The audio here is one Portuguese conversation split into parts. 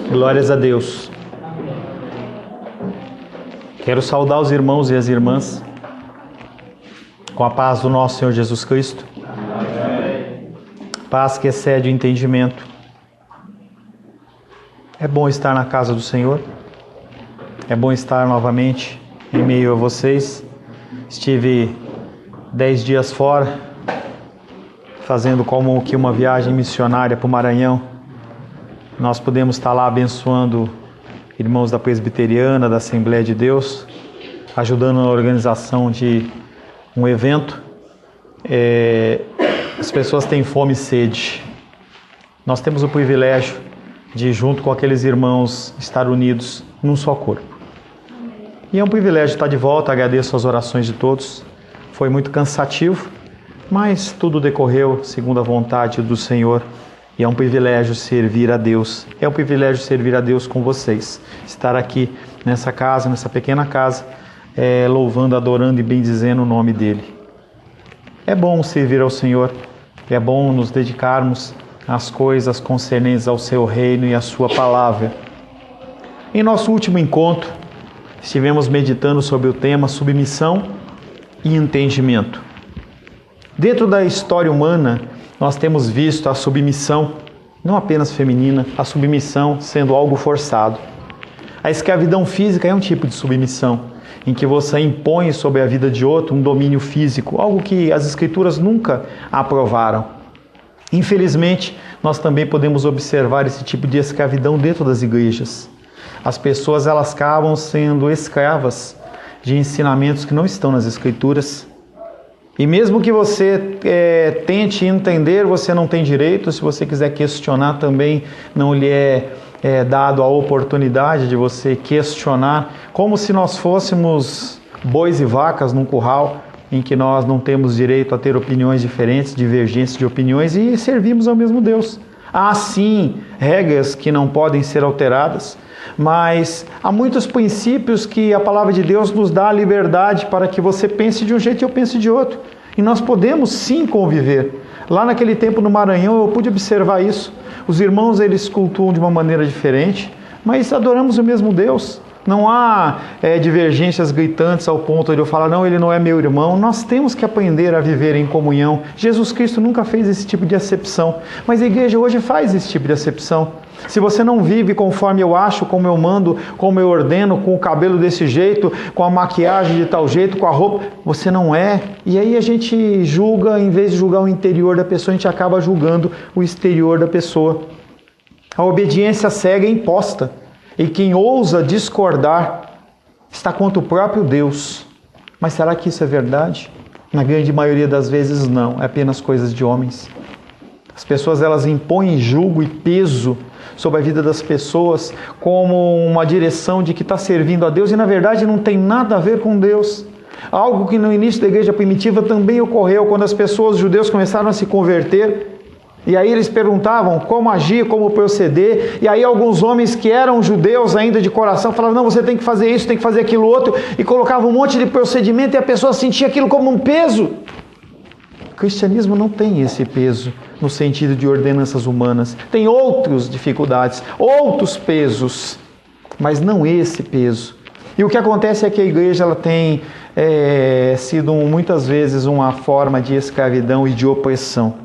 Glórias a Deus. Quero saudar os irmãos e as irmãs com a paz do nosso Senhor Jesus Cristo. Paz que excede o entendimento. É bom estar na casa do Senhor. É bom estar novamente em meio a vocês. Estive 10 dias fora, fazendo como que uma viagem missionária para o Maranhão. Nós podemos estar lá abençoando irmãos da Presbiteriana, da Assembleia de Deus, ajudando na organização de um evento. As pessoas têm fome e sede. Nós temos o privilégio de, junto com aqueles irmãos, estar unidos num só corpo. E é um privilégio estar de volta. Agradeço as orações de todos. Foi muito cansativo, mas tudo decorreu segundo a vontade do Senhor. E é um privilégio servir a Deus. É um privilégio servir a Deus com vocês. Estar aqui nessa casa, nessa pequena casa, louvando, adorando e bendizendo o nome dEle. É bom servir ao Senhor. É bom nos dedicarmos às coisas concernentes ao Seu reino e à Sua palavra. Em nosso último encontro, estivemos meditando sobre o tema submissão e entendimento. Dentro da história humana, nós temos visto a submissão, não apenas feminina, a submissão sendo algo forçado. A escravidão física é um tipo de submissão, em que você impõe sobre a vida de outro um domínio físico, algo que as Escrituras nunca aprovaram. Infelizmente, nós também podemos observar esse tipo de escravidão dentro das igrejas. As pessoas elas acabam sendo escravas de ensinamentos que não estão nas Escrituras. E mesmo que você tente entender, você não tem direito. Se você quiser questionar também, não lhe é dado a oportunidade de você questionar, como se nós fôssemos bois e vacas num curral, em que nós não temos direito a ter opiniões diferentes, divergências de opiniões, e servimos ao mesmo Deus. Há sim regras que não podem ser alteradas, mas há muitos princípios que a palavra de Deus nos dá a liberdade para que você pense de um jeito e eu pense de outro. E nós podemos sim conviver. Lá naquele tempo no Maranhão eu pude observar isso. Os irmãos eles cultuam de uma maneira diferente, mas adoramos o mesmo Deus. Não há divergências gritantes ao ponto de eu falar, não, ele não é meu irmão. Nós temos que aprender a viver em comunhão. Jesus Cristo nunca fez esse tipo de acepção, mas a igreja hoje faz esse tipo de acepção. Se você não vive conforme eu acho, como eu mando, como eu ordeno, com o cabelo desse jeito, com a maquiagem de tal jeito, com a roupa, você não é. E aí a gente julga, em vez de julgar o interior da pessoa, a gente acaba julgando o exterior da pessoa. A obediência cega é imposta. E quem ousa discordar está contra o próprio Deus. Mas será que isso é verdade? Na grande maioria das vezes não, é apenas coisas de homens. As pessoas elas impõem julgo e peso sobre a vida das pessoas como uma direção de que está servindo a Deus e na verdade não tem nada a ver com Deus. Algo que no início da igreja primitiva também ocorreu quando as pessoas, os judeus, começaram a se converter. E aí eles perguntavam como agir, como proceder. E aí alguns homens que eram judeus ainda de coração falavam, não, você tem que fazer isso, tem que fazer aquilo outro. E colocavam um monte de procedimento e a pessoa sentia aquilo como um peso. O cristianismo não tem esse peso no sentido de ordenanças humanas. Tem outras dificuldades, outros pesos, mas não esse peso. E o que acontece é que a igreja ela tem sido muitas vezes uma forma de escravidão e de opressão.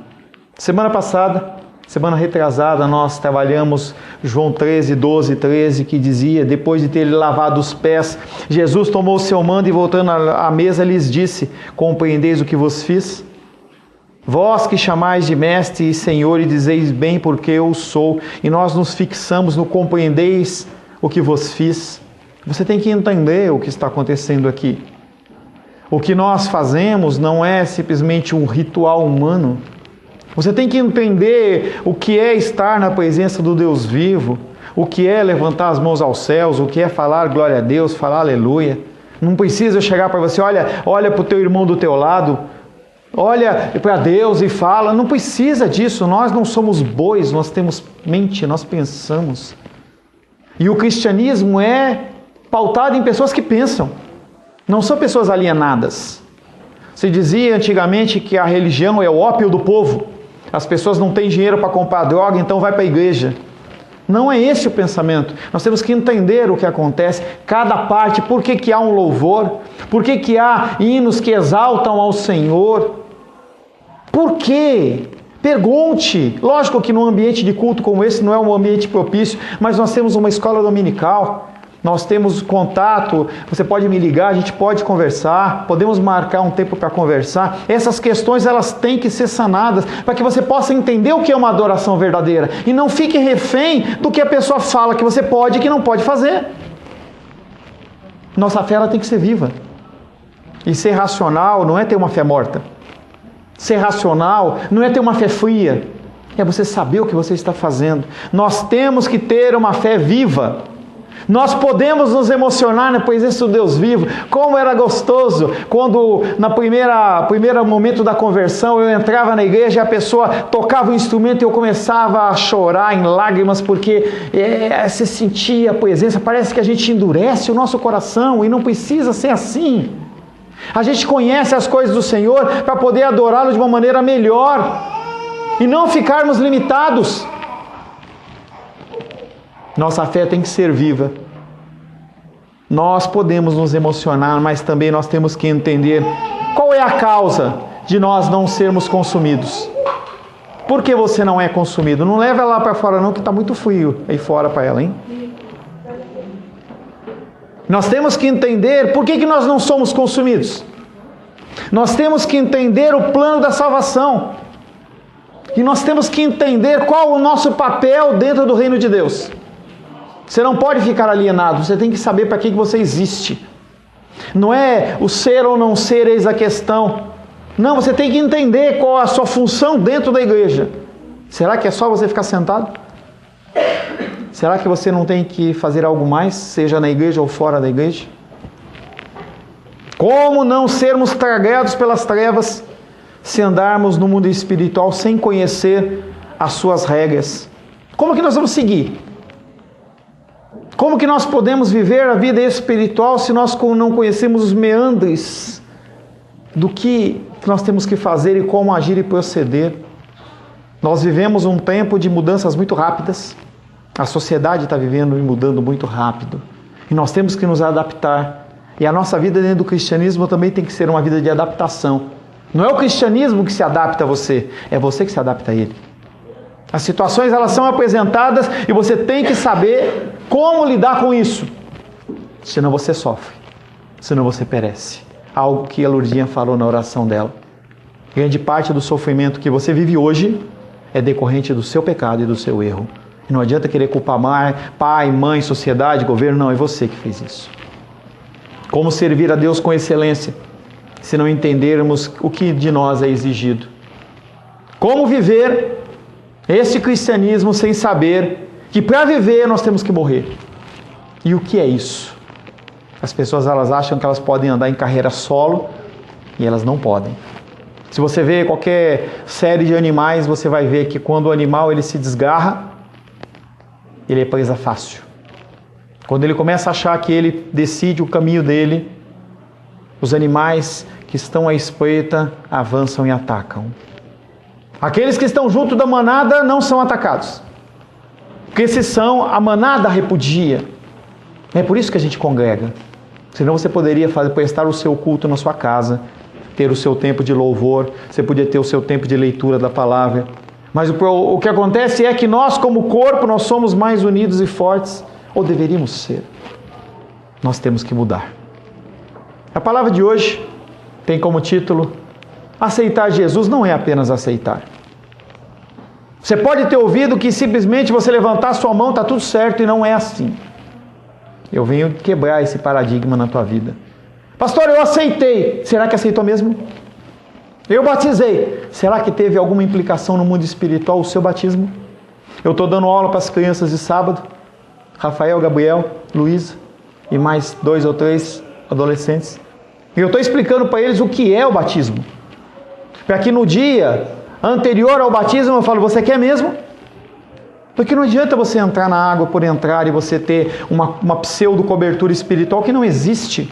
Semana passada, semana retrasada, nós trabalhamos João 13, 12, 13, que dizia, depois de ter lavado os pés, Jesus tomou o seu manto e voltando à mesa lhes disse, compreendeis o que vos fiz? Vós que chamais de mestre e senhor e dizeis bem porque eu sou, e nós nos fixamos no compreendeis o que vos fiz. Você tem que entender o que está acontecendo aqui. O que nós fazemos não é simplesmente um ritual humano. Você tem que entender o que é estar na presença do Deus vivo, o que é levantar as mãos aos céus, o que é falar glória a Deus, falar aleluia. Não precisa eu chegar para você, olha para o teu irmão do teu lado, olha para Deus e fala. Não precisa disso, nós não somos bois, nós temos mente, nós pensamos. E o cristianismo é pautado em pessoas que pensam, não são pessoas alienadas. Se dizia antigamente que a religião é o ópio do povo. As pessoas não têm dinheiro para comprar droga, então vai para a igreja. Não é esse o pensamento. Nós temos que entender o que acontece, cada parte, por que há um louvor, por que há hinos que exaltam ao Senhor. Por quê? Pergunte. Lógico que num ambiente de culto como esse não é um ambiente propício, mas nós temos uma escola dominical, nós temos contato, você pode me ligar, a gente pode conversar, podemos marcar um tempo para conversar. Essas questões elas têm que ser sanadas para que você possa entender o que é uma adoração verdadeira e não fique refém do que a pessoa fala que você pode e que não pode fazer. Nossa fé ela tem que ser viva. E ser racional não é ter uma fé morta. Ser racional não é ter uma fé fria, é você saber o que você está fazendo. Nós temos que ter uma fé viva. Nós podemos nos emocionar na presença do Deus vivo. Como era gostoso quando na primeiro momento da conversão eu entrava na igreja e a pessoa tocava o instrumento e eu começava a chorar em lágrimas porque você sentia a presença. Parece que a gente endurece o nosso coração e não precisa ser assim. A gente conhece as coisas do Senhor para poder adorá-lo de uma maneira melhor e não ficarmos limitados. Nossa fé tem que ser viva. Nós podemos nos emocionar, mas também nós temos que entender qual é a causa de nós não sermos consumidos. Por que você não é consumido? Não leva ela para fora não, que está muito frio aí fora para ela, hein? Nós temos que entender por que nós não somos consumidos. Nós temos que entender o plano da salvação. E nós temos que entender qual o nosso papel dentro do reino de Deus. Você não pode ficar alienado, você tem que saber para que você existe. Não é o ser ou não ser eis a questão. Não, você tem que entender qual a sua função dentro da igreja. Será que é só você ficar sentado? Será que você não tem que fazer algo mais, seja na igreja ou fora da igreja? Como não sermos tragados pelas trevas se andarmos no mundo espiritual sem conhecer as suas regras? Como que nós vamos seguir? Como que nós podemos viver a vida espiritual se nós não conhecemos os meandres do que nós temos que fazer e como agir e proceder? Nós vivemos um tempo de mudanças muito rápidas. A sociedade está vivendo e mudando muito rápido. E nós temos que nos adaptar. E a nossa vida dentro do cristianismo também tem que ser uma vida de adaptação. Não é o cristianismo que se adapta a você, é você que se adapta a ele. As situações elas são apresentadas e você tem que saber como lidar com isso. Senão você sofre, senão você perece. Algo que a Lourdinha falou na oração dela. Grande parte do sofrimento que você vive hoje é decorrente do seu pecado e do seu erro. E não adianta querer culpar pai, mãe, sociedade, governo, não, é você que fez isso. Como servir a Deus com excelência, se não entendermos o que de nós é exigido? Como viver esse cristianismo sem saber que para viver nós temos que morrer? E o que é isso? As pessoas elas acham que elas podem andar em carreira solo e elas não podem. Se você vê qualquer série de animais, você vai ver que quando o animal ele se desgarra, ele é presa fácil. Quando ele começa a achar que ele decide o caminho dele, os animais que estão à espreita avançam e atacam. Aqueles que estão junto da manada não são atacados, porque esses são, a manada repudia. É por isso que a gente congrega. Senão você poderia prestar o seu culto na sua casa, ter o seu tempo de louvor, você podia ter o seu tempo de leitura da palavra. Mas o que acontece é que nós, como corpo, nós somos mais unidos e fortes, ou deveríamos ser. Nós temos que mudar. A palavra de hoje tem como título: aceitar Jesus não é apenas aceitar. Você pode ter ouvido que simplesmente você levantar sua mão está tudo certo, e não é assim. Eu venho quebrar esse paradigma na tua vida. Pastor, eu aceitei. Será que aceitou mesmo? Eu batizei. Será que teve alguma implicação no mundo espiritual o seu batismo? Eu estou dando aula para as crianças de sábado. Rafael, Gabriel, Luísa e mais 2 ou 3 adolescentes. E eu estou explicando para eles o que é o batismo. Para que no dia anterior ao batismo eu falo: você quer mesmo? Porque não adianta você entrar na água por entrar e você ter uma pseudo cobertura espiritual que não existe.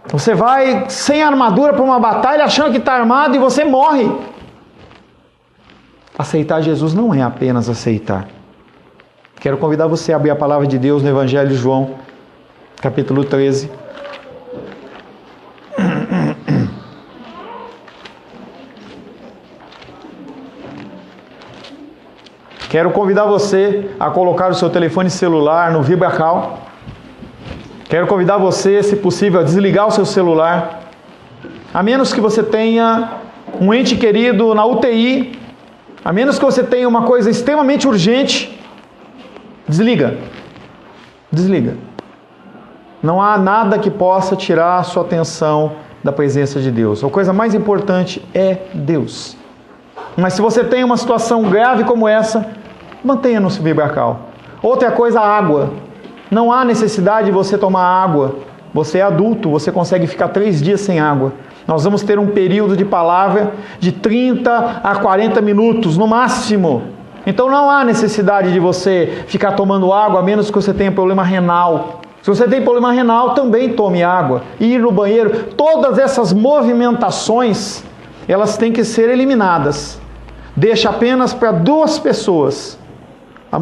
Você vai sem armadura para uma batalha achando que está armado e você morre. Aceitar Jesus não é apenas aceitar. Quero convidar você a abrir a palavra de Deus no Evangelho de João, capítulo 13. Quero convidar você a colocar o seu telefone celular no VibraCal. Quero convidar você, se possível, a desligar o seu celular. A menos que você tenha um ente querido na UTI, a menos que você tenha uma coisa extremamente urgente, desliga. Desliga. Não há nada que possa tirar a sua atenção da presença de Deus. A coisa mais importante é Deus. Mas se você tem uma situação grave como essa, mantenha no VibraCal. Outra coisa, a água. Não há necessidade de você tomar água. Você é adulto, você consegue ficar 3 dias sem água. Nós vamos ter um período de palavra de 30 a 40 minutos, no máximo. Então não há necessidade de você ficar tomando água, a menos que você tenha problema renal. Se você tem problema renal, também tome água. Ir no banheiro, todas essas movimentações, elas têm que ser eliminadas. Deixa apenas para 2 pessoas. A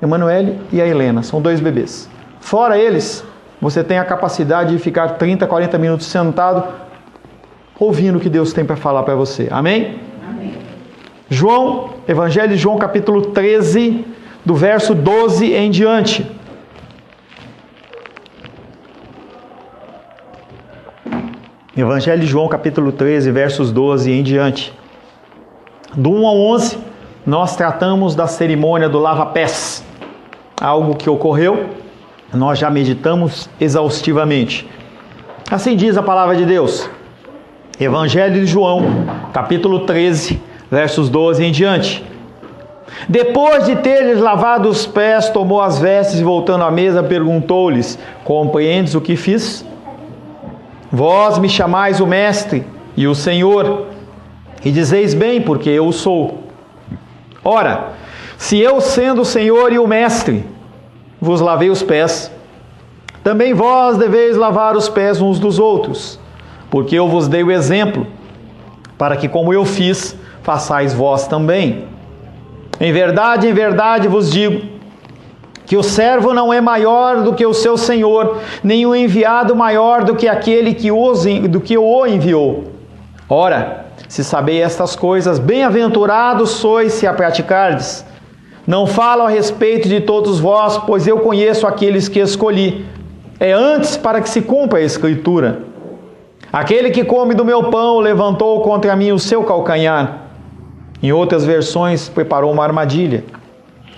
Emanuele e a Helena, são 2 bebês. Fora eles, você tem a capacidade de ficar 30, 40 minutos sentado, ouvindo o que Deus tem para falar para você. Amém? Amém. Evangelho de João, capítulo 13, do verso 12 em diante. Evangelho de João, capítulo 13, versos 12 em diante. Do 1 ao 11, nós tratamos da cerimônia do lava-pés. Algo que ocorreu, nós já meditamos exaustivamente. Assim diz a palavra de Deus. Evangelho de João, capítulo 13, versos 12 em diante. Depois de ter-lhes lavado os pés, tomou as vestes e, voltando à mesa, perguntou-lhes: compreendes o que fiz? Vós me chamais o Mestre e o Senhor, e dizeis bem, porque eu o sou. Ora, se eu, sendo o Senhor e o Mestre, vos lavei os pés, também vós deveis lavar os pés uns dos outros, porque eu vos dei o exemplo, para que, como eu fiz, façais vós também. Em verdade vos digo, que o servo não é maior do que o seu Senhor, nem o enviado maior do que aquele que o enviou. Ora, se sabeis estas coisas, bem-aventurados sois se a praticardes. Não falo a respeito de todos vós, pois eu conheço aqueles que escolhi. É antes para que se cumpra a Escritura. Aquele que come do meu pão levantou contra mim o seu calcanhar. Em outras versões, preparou uma armadilha.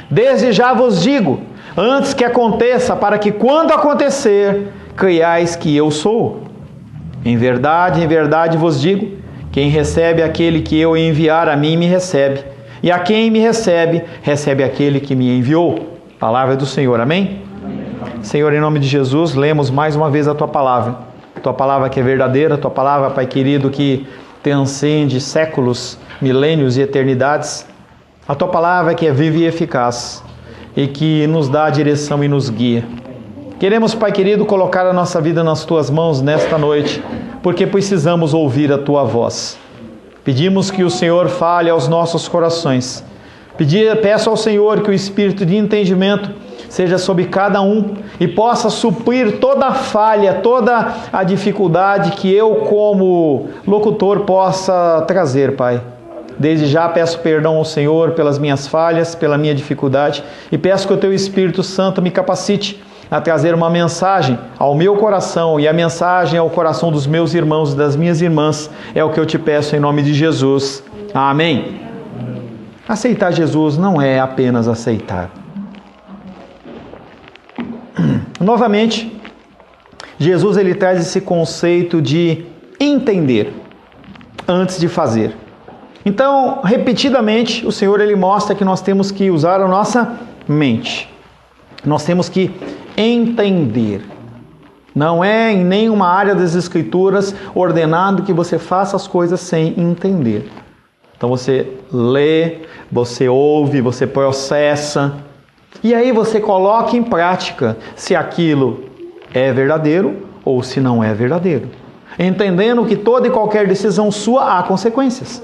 Desde já vos digo, antes que aconteça, para que quando acontecer, creiais que eu sou. Em verdade vos digo, quem recebe aquele que eu enviar a mim me recebe, e a quem me recebe, recebe aquele que me enviou. Palavra do Senhor, amém? Amém. Senhor, em nome de Jesus, lemos mais uma vez a Tua palavra. Tua palavra que é verdadeira, Tua palavra, Pai querido, que transcende séculos, milênios e eternidades. A Tua palavra que é viva e eficaz, e que nos dá a direção e nos guia. Queremos, Pai querido, colocar a nossa vida nas Tuas mãos nesta noite, porque precisamos ouvir a Tua voz. Pedimos que o Senhor fale aos nossos corações. Peço ao Senhor que o espírito de entendimento seja sobre cada um e possa suprir toda a falha, toda a dificuldade que eu, como locutor, possa trazer, Pai. Desde já peço perdão ao Senhor pelas minhas falhas, pela minha dificuldade, e peço que o Teu Espírito Santo me capacite a trazer uma mensagem ao meu coração, e a mensagem ao coração dos meus irmãos e das minhas irmãs. É o que eu te peço em nome de Jesus. Amém. Aceitar Jesus não é apenas aceitar. Novamente, Jesus ele traz esse conceito de entender antes de fazer. Então, repetidamente, o Senhor ele mostra que nós temos que usar a nossa mente. Nós temos que entender. Não é em nenhuma área das Escrituras ordenado que você faça as coisas sem entender. Então você lê, você ouve, você processa, e aí você coloca em prática se aquilo é verdadeiro ou se não é verdadeiro. Entendendo que toda e qualquer decisão sua há consequências.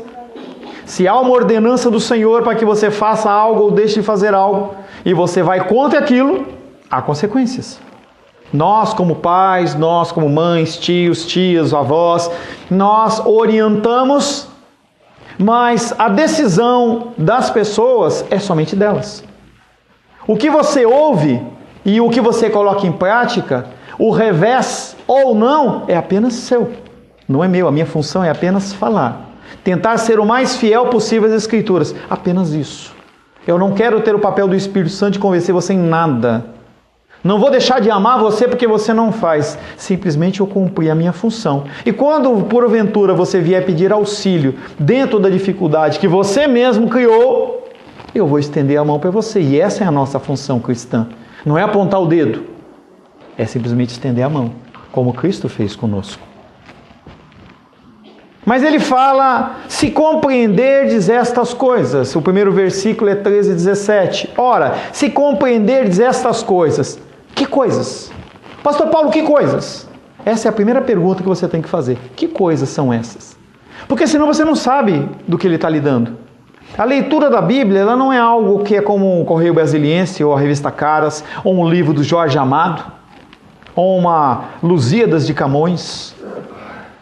Se há uma ordenança do Senhor para que você faça algo ou deixe de fazer algo, e você vai contra aquilo, há consequências. Nós como pais, nós como mães, tios, tias, avós, nós orientamos, mas a decisão das pessoas é somente delas. O que você ouve e o que você coloca em prática, o revés ou não, é apenas seu. Não é meu, a minha função é apenas falar. Tentar ser o mais fiel possível às Escrituras. Apenas isso. Eu não quero ter o papel do Espírito Santo de convencer você em nada. Não vou deixar de amar você porque você não faz. Simplesmente eu cumpri a minha função. E quando, porventura, você vier pedir auxílio dentro da dificuldade que você mesmo criou, eu vou estender a mão para você. E essa é a nossa função cristã. Não é apontar o dedo. É simplesmente estender a mão, como Cristo fez conosco. Mas ele fala, se compreenderdes estas coisas. O primeiro versículo é 13 e 17. Ora, se compreenderdes estas coisas. Que coisas? Pastor Paulo, que coisas? Essa é a primeira pergunta que você tem que fazer. Que coisas são essas? Porque senão você não sabe do que ele está lidando. A leitura da Bíblia, ela não é algo que é como o Correio Brasiliense, ou a Revista Caras, ou um livro do Jorge Amado, ou uma Lusíadas de Camões.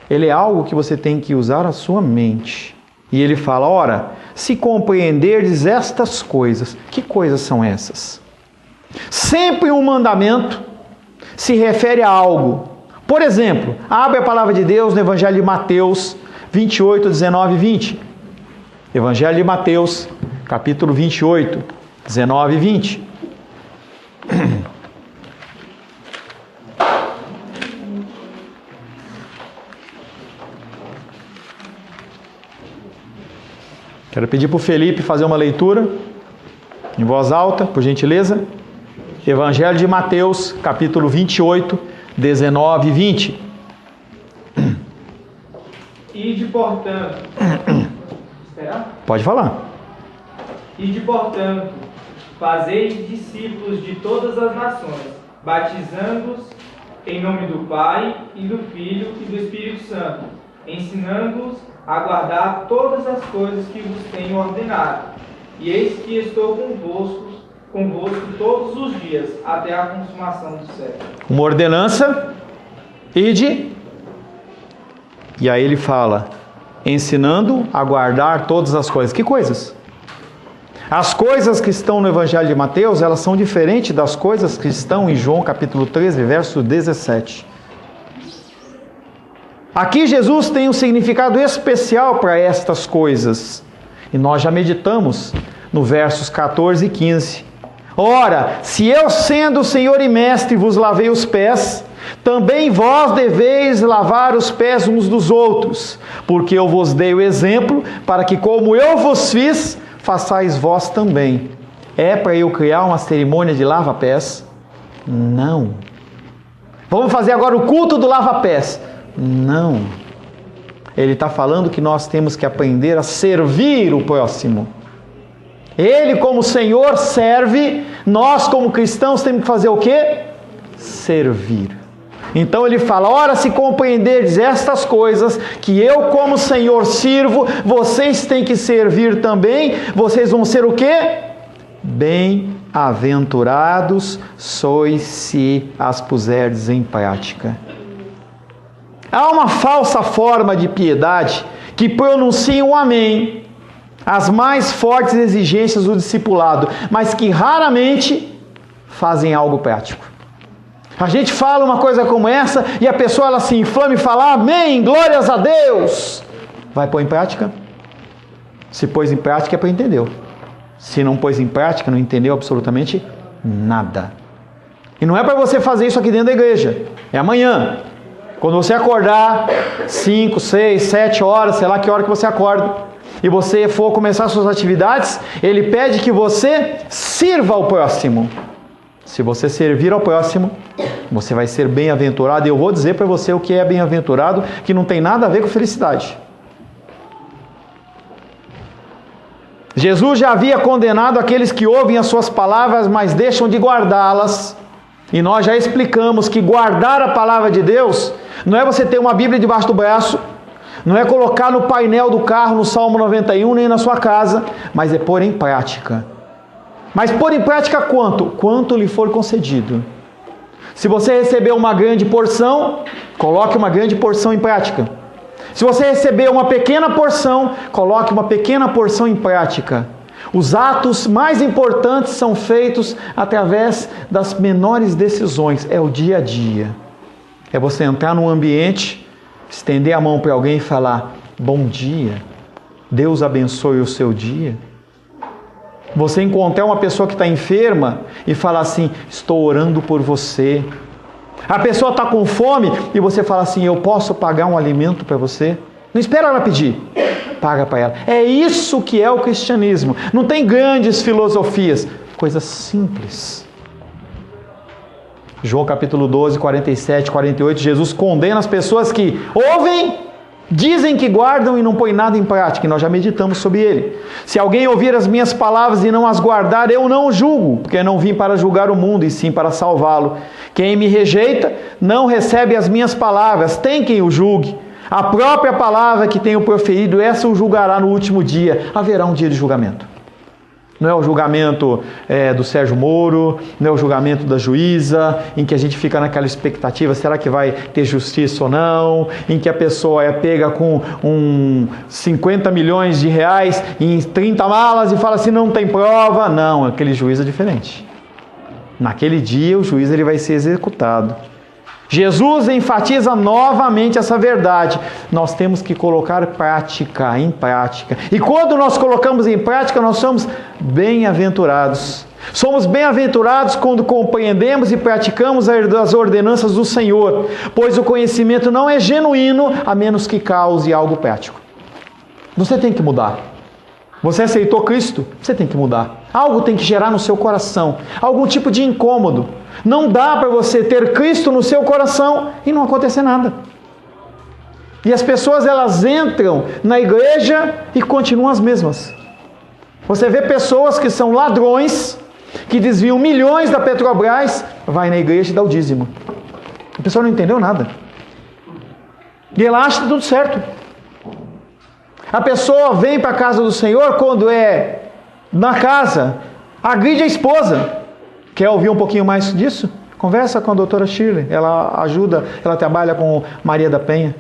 Ele é algo que você tem que usar a sua mente. E ele fala, ora, se compreenderdes estas coisas, que coisas são essas? Sempre um mandamento se refere a algo. Por exemplo, abre a palavra de Deus no Evangelho de Mateus 28, 19 e 20. Evangelho de Mateus, capítulo 28, 19 e 20. Quero pedir para o Felipe fazer uma leitura em voz alta, por gentileza. Evangelho de Mateus, capítulo 28, 19 e 20. Ide, portanto... Esperar? Pode falar. Ide, portanto, fazei discípulos de todas as nações, batizando-os em nome do Pai, e do Filho e do Espírito Santo, ensinando-os a guardar todas as coisas que vos tenho ordenado. E eis que estou convosco todos os dias, até a consumação do século. Uma ordenança, ide, e aí ele fala, ensinando a guardar todas as coisas. Que coisas? As coisas que estão no Evangelho de Mateus, elas são diferentes das coisas que estão em João capítulo 13, verso 17. Aqui Jesus tem um significado especial para estas coisas. E nós já meditamos no versos 14 e 15. Ora, se eu sendo Senhor e Mestre vos lavei os pés, também vós deveis lavar os pés uns dos outros, porque eu vos dei o exemplo, para que como eu vos fiz, façais vós também. É para eu criar uma cerimônia de lava-pés? Não. Vamos fazer agora o culto do lava-pés? Não. Ele está falando que nós temos que aprender a servir o próximo. Ele como Senhor serve, nós como cristãos temos que fazer o quê? Servir. Então ele fala, ora, se compreenderdes estas coisas, que eu como Senhor sirvo, vocês têm que servir também, vocês vão ser o quê? Bem-aventurados sois se as puserdes em prática. Há uma falsa forma de piedade que pronuncia um amém, as mais fortes exigências do discipulado, mas que raramente fazem algo prático. A gente fala uma coisa como essa e a pessoa ela se inflama e fala, amém, glórias a Deus. Vai pôr em prática? Se pôs em prática é porque entendeu. Se não pôs em prática, não entendeu absolutamente nada. E não é para você fazer isso aqui dentro da igreja. É amanhã. Quando você acordar, 5, 6, 7 horas, sei lá que hora que você acorda, e você for começar suas atividades, ele pede que você sirva ao próximo. Se você servir ao próximo, você vai ser bem-aventurado. E eu vou dizer para você o que é bem-aventurado, que não tem nada a ver com felicidade. Jesus já havia condenado aqueles que ouvem as suas palavras, mas deixam de guardá-las. E nós já explicamos que guardar a palavra de Deus não é você ter uma Bíblia debaixo do braço, não é colocar no painel do carro, no Salmo 91, nem na sua casa, mas é pôr em prática. Mas pôr em prática quanto? Quanto lhe for concedido. Se você receber uma grande porção, coloque uma grande porção em prática. Se você receber uma pequena porção, coloque uma pequena porção em prática. Os atos mais importantes são feitos através das menores decisões. É o dia a dia. É você entrar num ambiente, estender a mão para alguém e falar: bom dia, Deus abençoe o seu dia. Você encontrar uma pessoa que está enferma e falar assim: estou orando por você. A pessoa está com fome e você fala assim: eu posso pagar um alimento para você? Não espera ela pedir, paga para ela. É isso que é o cristianismo. Não tem grandes filosofias, coisas simples. João capítulo 12, 47, 48, Jesus condena as pessoas que ouvem, dizem que guardam e não põem nada em prática, e nós já meditamos sobre ele. Se alguém ouvir as minhas palavras e não as guardar, eu não o julgo, porque eu não vim para julgar o mundo, e sim para salvá-lo. Quem me rejeita não recebe as minhas palavras, tem quem o julgue. A própria palavra que tenho proferido, essa o julgará no último dia. Haverá um dia de julgamento. Não é o julgamento do Sérgio Moro, não é o julgamento da juíza, em que a gente fica naquela expectativa, será que vai ter justiça ou não? Em que a pessoa é pega com 50 milhões de reais em 30 malas e fala assim, não tem prova. Não, aquele juiz é diferente. Naquele dia o juiz ele vai ser executado. Jesus enfatiza novamente essa verdade. Nós temos que colocar em prática. E quando nós colocamos em prática, nós somos bem-aventurados. Somos bem-aventurados quando compreendemos e praticamos as ordenanças do Senhor, pois o conhecimento não é genuíno a menos que cause algo prático. Você tem que mudar. Você aceitou Cristo? Você tem que mudar. Algo tem que gerar no seu coração, algum tipo de incômodo. Não dá para você ter Cristo no seu coração e não acontecer nada. E as pessoas elas entram na igreja e continuam as mesmas. Você vê pessoas que são ladrões, que desviam milhões da Petrobras, vai na igreja e dá o dízimo. A pessoa não entendeu nada. E ela acha tudo certo. A pessoa vem para a casa do Senhor quando é na casa, agride a esposa. Quer ouvir um pouquinho mais disso? Conversa com a doutora Shirley. Ela ajuda, ela trabalha com Maria da Penha.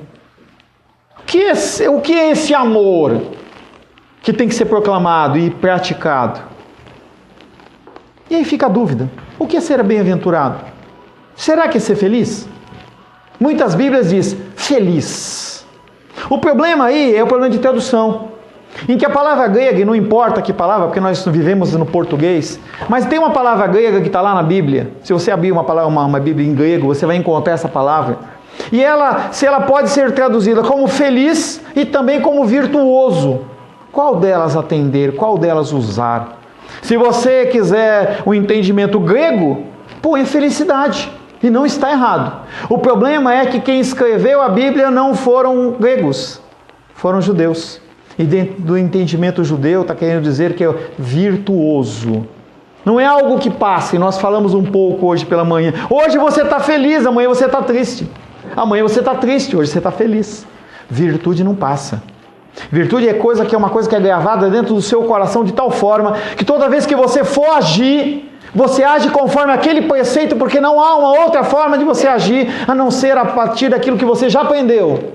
O que é esse amor que tem que ser proclamado e praticado? E aí fica a dúvida. O que é ser bem-aventurado? Será que é ser feliz? Muitas Bíblias diz feliz. O problema aí é o problema de tradução. Em que a palavra grega, e não importa que palavra, porque nós vivemos no português, mas tem uma palavra grega que está lá na Bíblia. Se você abrir uma Bíblia em grego, você vai encontrar essa palavra. E ela pode ser traduzida como feliz e também como virtuoso. Qual delas atender? Qual delas usar? Se você quiser o entendimento grego, põe felicidade. E não está errado. O problema é que quem escreveu a Bíblia não foram gregos, foram judeus. E dentro do entendimento judeu está querendo dizer que é virtuoso. Não é algo que passa, e nós falamos um pouco hoje pela manhã. Hoje você está feliz, amanhã você está triste. Amanhã você está triste, hoje você está feliz. Virtude não passa. Virtude é uma coisa que é gravada dentro do seu coração de tal forma que toda vez que você for agir, você age conforme aquele preceito, porque não há uma outra forma de você agir a não ser a partir daquilo que você já aprendeu.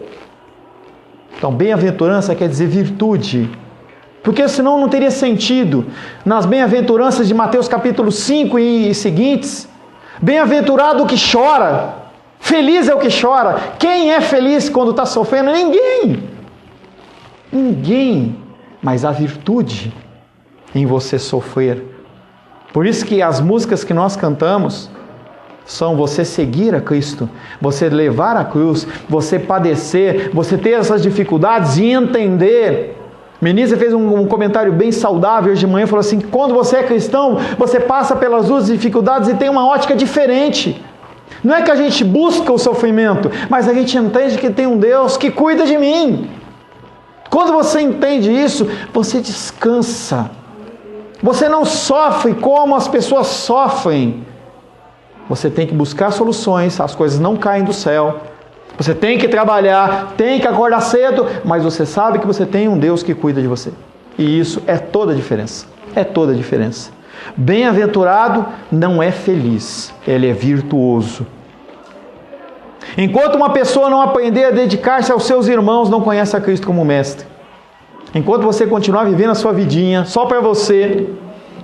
Então, bem-aventurança quer dizer virtude, porque senão não teria sentido. Nas bem-aventuranças de Mateus capítulo 5 e seguintes, bem-aventurado o que chora, feliz é o que chora. Quem é feliz quando está sofrendo? Ninguém, mas a virtude em você sofrer. Por isso que as músicas que nós cantamos são você seguir a Cristo, você levar a cruz, você padecer, você ter essas dificuldades e entender. Ministra fez um comentário bem saudável hoje de manhã, falou assim, quando você é cristão, você passa pelas duas dificuldades e tem uma ótica diferente. Não é que a gente busca o sofrimento, mas a gente entende que tem um Deus que cuida de mim. Quando você entende isso, você descansa. Você não sofre como as pessoas sofrem. Você tem que buscar soluções, as coisas não caem do céu. Você tem que trabalhar, tem que acordar cedo, mas você sabe que você tem um Deus que cuida de você. E isso é toda a diferença. É toda a diferença. Bem-aventurado não é feliz, ele é virtuoso. Enquanto uma pessoa não aprender a dedicar-se aos seus irmãos, não conhece a Cristo como mestre. Enquanto você continuar vivendo a sua vidinha, só para você,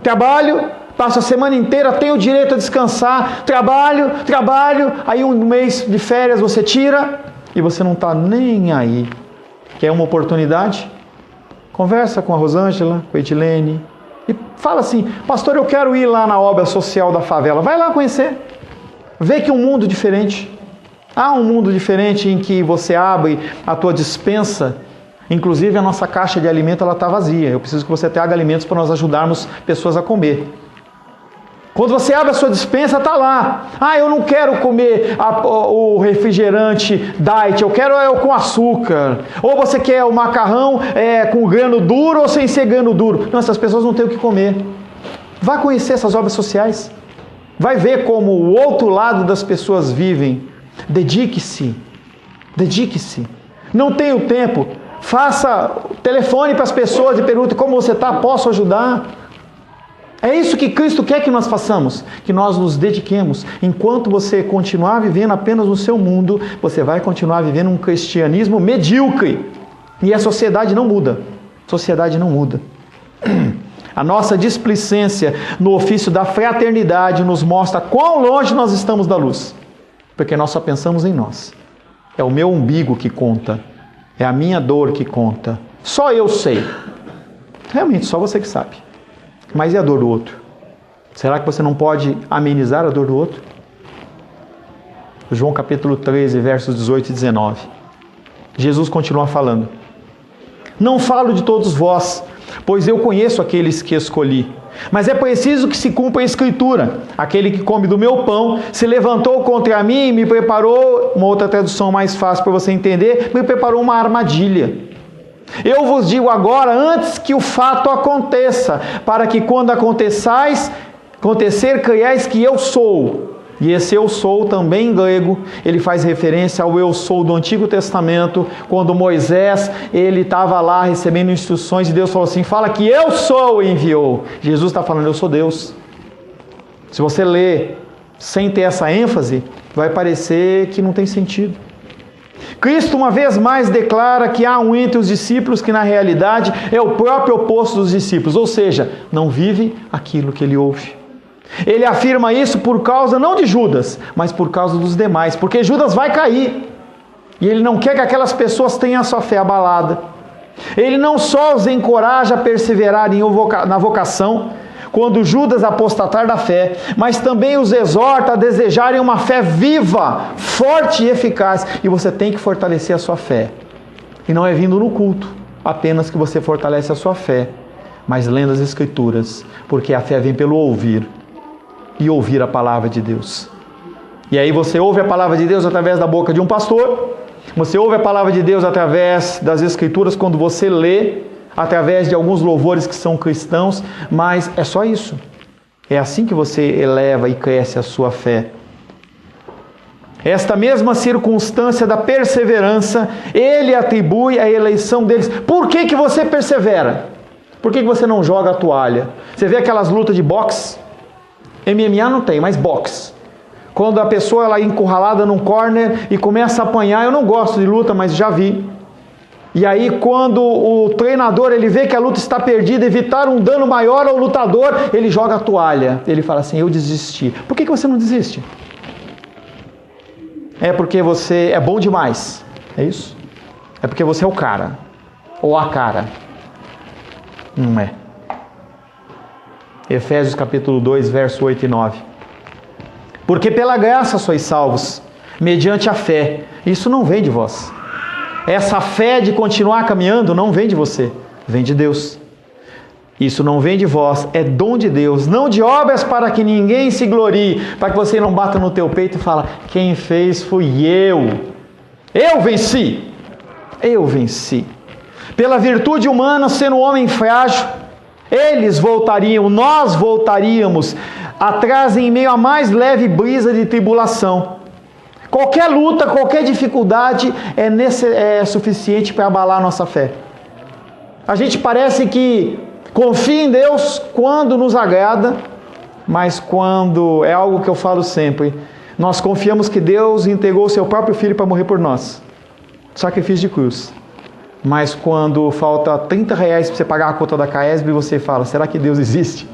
trabalho, passo a semana inteira, tenho o direito a descansar, trabalho, aí um mês de férias você tira e você não está nem aí. Quer uma oportunidade? Conversa com a Rosângela, com a Edilene e fala assim: pastor, eu quero ir lá na obra social da favela. Vai lá conhecer. Vê que um mundo diferente. Há um mundo diferente em que você abre a tua despensa. Inclusive a nossa caixa de alimento está vazia. Eu preciso que você traga alimentos para nós ajudarmos pessoas a comer. Quando você abre a sua despensa, está lá. Eu não quero comer o refrigerante diet, eu quero com açúcar. Ou você quer o macarrão com grano duro ou sem ser grano duro. Não, essas pessoas não têm o que comer. Vá conhecer essas obras sociais. Vai ver como o outro lado das pessoas vivem. Dedique-se. Não tenho tempo. Faça telefone para as pessoas e pergunte: como você está? Posso ajudar? É isso que Cristo quer que nós façamos, que nós nos dediquemos. Enquanto você continuar vivendo apenas no seu mundo, você vai continuar vivendo um cristianismo medíocre. E a sociedade não muda. A nossa displicência no ofício da fraternidade nos mostra quão longe nós estamos da luz. Porque nós só pensamos em nós. É o meu umbigo que conta. É a minha dor que conta. Só eu sei. Realmente, só você que sabe. Mas e a dor do outro? Será que você não pode amenizar a dor do outro? João capítulo 13, versos 18 e 19. Jesus continua falando: não falo de todos vós, pois eu conheço aqueles que escolhi. Mas é preciso que se cumpra a Escritura: aquele que come do meu pão se levantou contra mim e me preparou, uma outra tradução mais fácil para você entender, me preparou uma armadilha. Eu vos digo agora, antes que o fato aconteça, para que quando acontecer, creiais que eu sou. E esse eu sou também em grego, ele faz referência ao eu sou do Antigo Testamento, quando Moisés, ele estava lá recebendo instruções e Deus falou assim: fala que eu sou e enviou. Jesus está falando: eu sou Deus. Se você ler sem ter essa ênfase, vai parecer que não tem sentido. Cristo uma vez mais declara que há um entre os discípulos que na realidade é o próprio oposto dos discípulos, ou seja, não vive aquilo que ele ouve. Ele afirma isso por causa não de Judas, mas por causa dos demais, porque Judas vai cair e ele não quer que aquelas pessoas tenham a sua fé abalada. Ele não só os encoraja a perseverar na vocação, quando Judas apostatar da fé, mas também os exorta a desejarem uma fé viva, forte e eficaz. E você tem que fortalecer a sua fé. E não é vindo no culto apenas que você fortalece a sua fé, mas lendo as Escrituras, porque a fé vem pelo ouvir, e ouvir a palavra de Deus. E aí você ouve a palavra de Deus através da boca de um pastor, você ouve a palavra de Deus através das Escrituras quando você lê, através de alguns louvores que são cristãos, mas é só isso. É assim que você eleva e cresce a sua fé. Esta mesma circunstância da perseverança, ele atribui à eleição deles. Por que você persevera? Por que você não joga a toalha? Você vê aquelas lutas de boxe? MMA não tem, mas boxe. Quando a pessoa ela é encurralada num corner e começa a apanhar, eu não gosto de luta, mas já vi. E aí quando o treinador ele vê que a luta está perdida, evitar um dano maior ao lutador, ele joga a toalha. Ele fala assim: eu desisti. Por que você não desiste? É porque você é bom demais. É isso? É porque você é o cara. Ou a cara. Não é. Efésios capítulo 2, verso 8 e 9. Porque pela graça sois salvos, mediante a fé. Isso não vem de vós. Essa fé de continuar caminhando não vem de você, vem de Deus. Isso não vem de vós, é dom de Deus, não de obras para que ninguém se glorie, para que você não bata no teu peito e fala: quem fez fui eu. Eu venci. Eu venci. Pela virtude humana, sendo um homem frágil, nós voltaríamos atrás em meio à mais leve brisa de tribulação. Qualquer luta, qualquer dificuldade é suficiente para abalar a nossa fé. A gente parece que Confie em Deus quando nos agrada, mas quando é algo que eu falo sempre, nós confiamos que Deus entregou o seu próprio Filho para morrer por nós. Sacrifício de cruz. Mas quando falta R$30 para você pagar a conta da CAESB, você fala, será que Deus existe?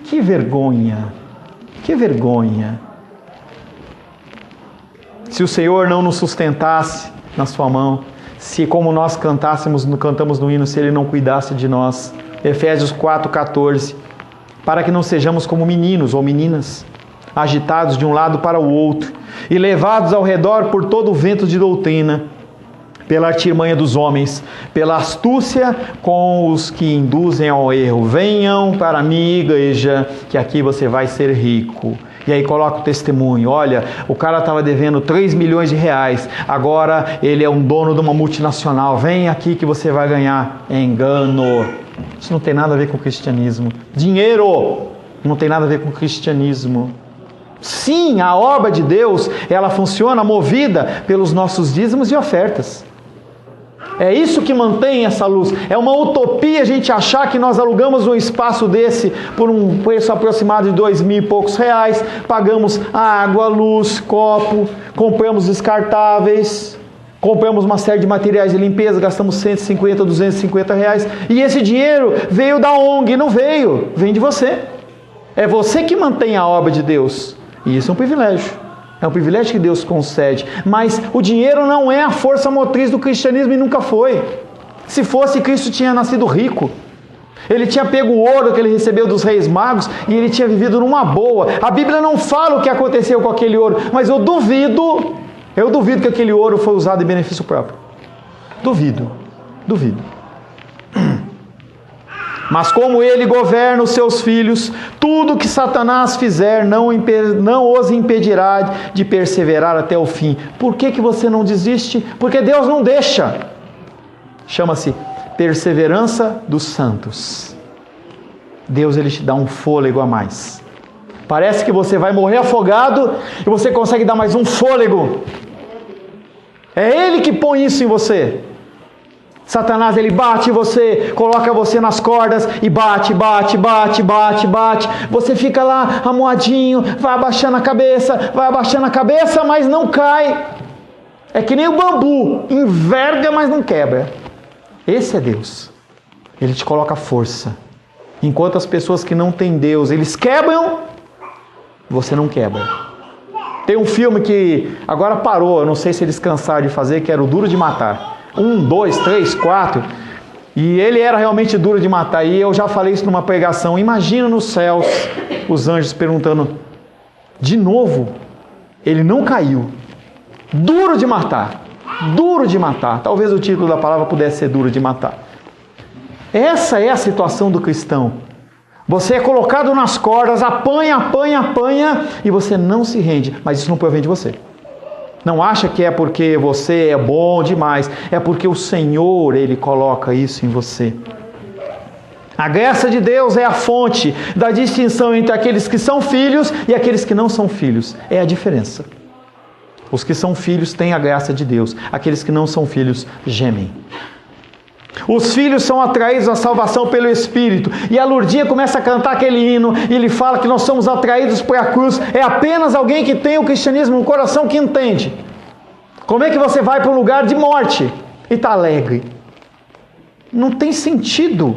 Que vergonha! Que vergonha! Se o Senhor não nos sustentasse na sua mão, se como nós cantamos no hino, se Ele não cuidasse de nós. Efésios 4,14. Para que não sejamos como meninos ou meninas, agitados de um lado para o outro, e levados ao redor por todo o vento de doutrina, pela artimanha dos homens, pela astúcia com os que induzem ao erro. Venham para a minha igreja, que aqui você vai ser rico. E aí coloca o testemunho, olha, o cara estava devendo 3 milhões de reais, agora ele é um dono de uma multinacional, vem aqui que você vai ganhar. É engano. Isso não tem nada a ver com o cristianismo. Dinheiro não tem nada a ver com o cristianismo. Sim, a obra de Deus, ela funciona movida pelos nossos dízimos e ofertas. É isso que mantém essa luz. É uma utopia a gente achar que nós alugamos um espaço desse por um preço aproximado de 2.000 e poucos reais, pagamos água, luz, copo, compramos descartáveis, compramos uma série de materiais de limpeza, gastamos 150, 250 reais, e esse dinheiro veio da ONG, não veio, vem de você. É você que mantém a obra de Deus, e isso é um privilégio. É um privilégio que Deus concede. Mas o dinheiro não é a força motriz do cristianismo e nunca foi. Se fosse, Cristo tinha nascido rico. Ele tinha pego o ouro que ele recebeu dos reis magos e ele tinha vivido numa boa. A Bíblia não fala o que aconteceu com aquele ouro, mas eu duvido que aquele ouro foi usado em benefício próprio. Duvido. Mas como ele governa os seus filhos, tudo que Satanás fizer não os impedirá de perseverar até o fim. Por que você não desiste? Porque Deus não deixa. Chama-se perseverança dos santos. Deus, ele te dá um fôlego a mais. Parece que você vai morrer afogado e você consegue dar mais um fôlego. É Ele que põe isso em você. Satanás, ele bate em você, coloca você nas cordas e bate. Você fica lá amuadinho, vai abaixando a cabeça, mas não cai. É que nem o bambu, enverga, mas não quebra. Esse é Deus. Ele te coloca força. Enquanto as pessoas que não têm Deus, eles quebram, você não quebra. Tem um filme que agora parou, eu não sei se eles cansaram de fazer, que era o Duro de Matar. 1, 2, 3, 4. E ele era realmente duro de matar. E eu já falei isso numa pregação. Imagina nos céus os anjos perguntando: de novo? Ele não caiu. Duro de matar. Duro de matar. Talvez o título da palavra pudesse ser duro de matar. Essa é a situação do cristão. Você é colocado nas cordas, apanha, e você não se rende. Mas isso não provém de você. Não acha que é porque você é bom demais. É porque o Senhor, Ele coloca isso em você. A graça de Deus é a fonte da distinção entre aqueles que são filhos e aqueles que não são filhos. É a diferença. Os que são filhos têm a graça de Deus. Aqueles que não são filhos gemem. Os filhos são atraídos à salvação pelo Espírito. E a Lurdinha começa a cantar aquele hino e ele fala que nós somos atraídos por a cruz. É apenas alguém que tem o cristianismo no coração que entende. Como é que você vai para um lugar de morte e está alegre? Não tem sentido.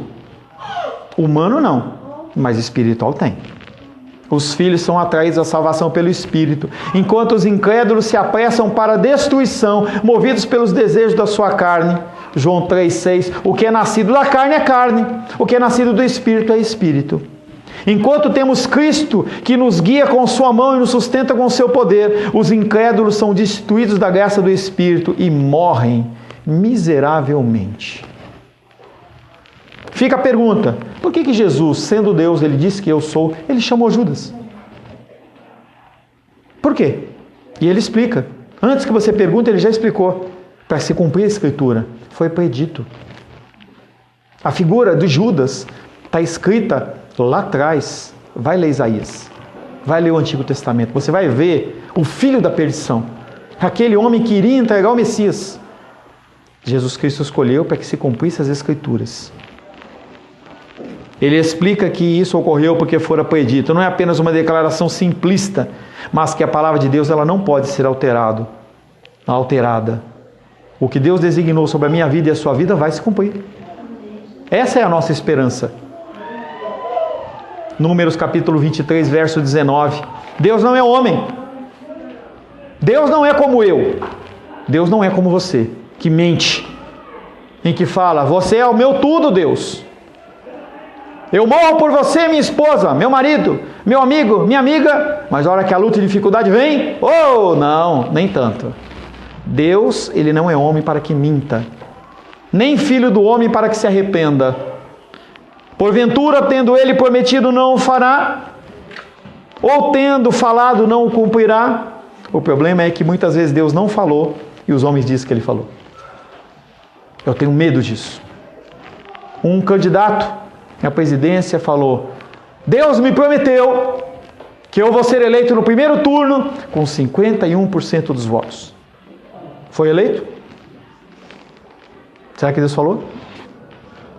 Humano não, mas espiritual tem. Os filhos são atraídos à salvação pelo Espírito, enquanto os incrédulos se apressam para a destruição, movidos pelos desejos da sua carne. João 3,6, o que é nascido da carne é carne, o que é nascido do Espírito é Espírito. Enquanto temos Cristo que nos guia com sua mão e nos sustenta com seu poder, os incrédulos são destituídos da graça do Espírito e morrem miseravelmente. Fica a pergunta, por que Jesus, sendo Deus, ele disse que eu sou, ele chamou Judas? Por quê? E ele explica. Antes que você pergunte, ele já explicou. Para se cumprir a Escritura, foi predito. A figura de Judas está escrita lá atrás. Vai ler Isaías, vai ler o Antigo Testamento. Você vai ver o filho da perdição, aquele homem que iria entregar o Messias. Jesus Cristo escolheu para que se cumprisse as Escrituras. Ele explica que isso ocorreu porque fora predito. Não é apenas uma declaração simplista, mas que a palavra de Deus ela não pode ser alterada. O que Deus designou sobre a minha vida e a sua vida vai se cumprir. Essa é a nossa esperança. Números capítulo 23, verso 19. Deus não é homem. Deus não é como eu. Deus não é como você, que mente. Em que fala, você é o meu tudo, Deus. Eu morro por você, minha esposa, meu marido, meu amigo, minha amiga. Mas a hora que a luta e dificuldade vem, não, nem tanto. Deus, ele não é homem para que minta, nem filho do homem para que se arrependa. Porventura, tendo ele prometido, não o fará, ou tendo falado, não o cumprirá. O problema é que muitas vezes Deus não falou e os homens dizem que ele falou. Eu tenho medo disso. Um candidato à presidência falou, Deus me prometeu que eu vou ser eleito no primeiro turno com 51% dos votos. Foi eleito? Será que Deus falou?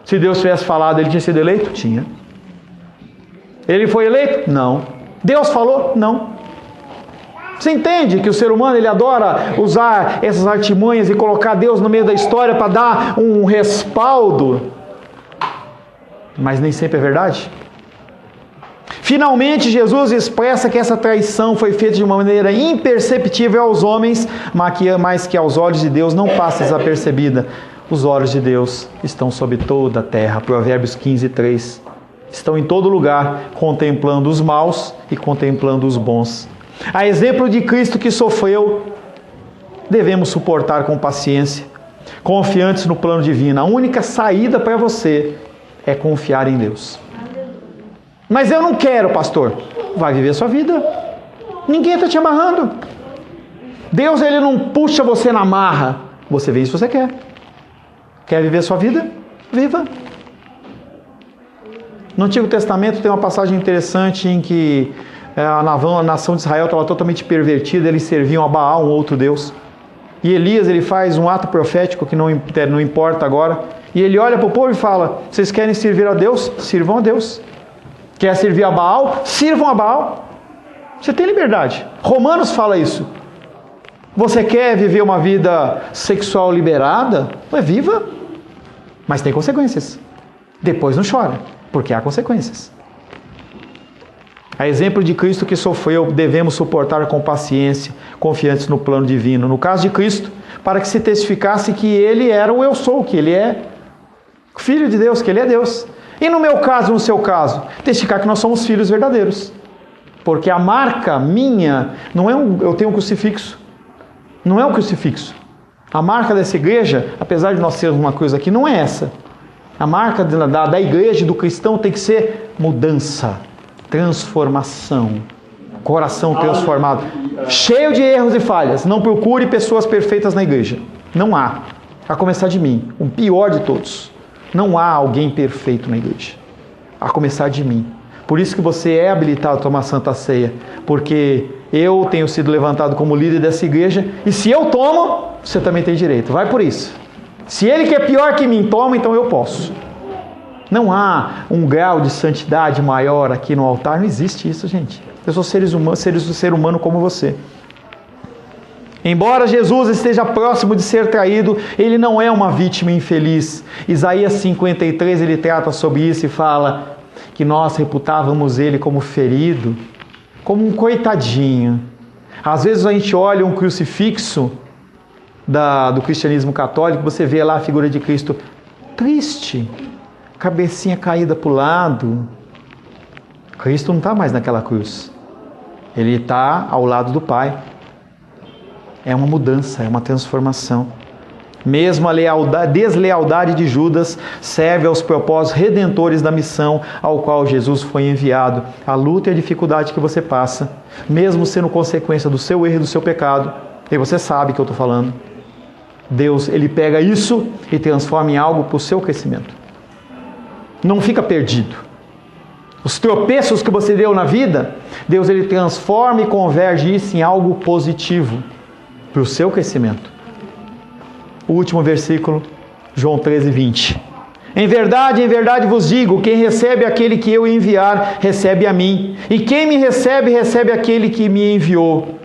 Se Deus tivesse falado, ele tinha sido eleito? Tinha. Ele foi eleito? Não. Deus falou? Não. Você entende que o ser humano ele adora usar essas artimanhas e colocar Deus no meio da história para dar um respaldo? Mas nem sempre é verdade. Finalmente, Jesus expressa que essa traição foi feita de uma maneira imperceptível aos homens, mas que aos olhos de Deus não passa desapercebida. Os olhos de Deus estão sobre toda a terra. Provérbios 15, 3. Estão em todo lugar, contemplando os maus e contemplando os bons. A exemplo de Cristo que sofreu, devemos suportar com paciência, confiantes no plano divino. A única saída para você é confiar em Deus. Mas eu não quero, pastor. Vai viver sua vida. Ninguém está te amarrando. Deus ele não puxa você na marra. Você vê se você quer. Quer viver sua vida? Viva. No Antigo Testamento tem uma passagem interessante em que a nação de Israel estava totalmente pervertida. Eles serviam a Baal, um outro Deus. E Elias ele faz um ato profético que não importa agora. E ele olha para o povo e fala, vocês querem servir a Deus? Sirvam a Deus. Quer servir a Baal? Sirvam a Baal. Você tem liberdade. Romanos fala isso. Você quer viver uma vida sexual liberada? Viva. Mas tem consequências. Depois não chora, porque há consequências. A exemplo de Cristo que sofreu, devemos suportar com paciência, confiantes no plano divino. No caso de Cristo, para que se testificasse que Ele era o eu sou, que Ele é Filho de Deus, que Ele é Deus. E no meu caso, no seu caso, testificar que nós somos filhos verdadeiros. Porque a marca minha, não é eu tenho um crucifixo. Não é um crucifixo. A marca dessa igreja, apesar de nós sermos uma coisa aqui, não é essa. A marca da igreja, do cristão, tem que ser mudança, transformação, coração transformado, cheio de erros e falhas. Não procure pessoas perfeitas na igreja. Não há. A começar de mim, o pior de todos. Não há alguém perfeito na igreja. A começar de mim. Por isso que você é habilitado a tomar Santa Ceia. Porque eu tenho sido levantado como líder dessa igreja. E se eu tomo, você também tem direito. Vai por isso. Se ele que é pior que mim toma, então eu posso. Não há um grau de santidade maior aqui no altar. Não existe isso, gente. Eu sou ser humano como você. Embora Jesus esteja próximo de ser traído, ele não é uma vítima infeliz. Isaías 53, ele trata sobre isso e fala que nós reputávamos ele como ferido, como um coitadinho. Às vezes a gente olha um crucifixo do cristianismo católico, você vê lá a figura de Cristo triste, cabecinha caída para o lado. Cristo não está mais naquela cruz. Ele está ao lado do Pai. É uma mudança, é uma transformação. Mesmo a deslealdade de Judas serve aos propósitos redentores da missão ao qual Jesus foi enviado. A luta e a dificuldade que você passa, mesmo sendo consequência do seu erro e do seu pecado, e você sabe que eu estou falando, Deus, Ele pega isso e transforma em algo para o seu crescimento. Não fica perdido. Os tropeços que você deu na vida, Deus Ele transforma e converge isso em algo positivo para o seu crescimento. O último versículo, João 13, 20. Em verdade vos digo, quem recebe aquele que eu enviar, recebe a mim. E quem me recebe, recebe aquele que me enviou.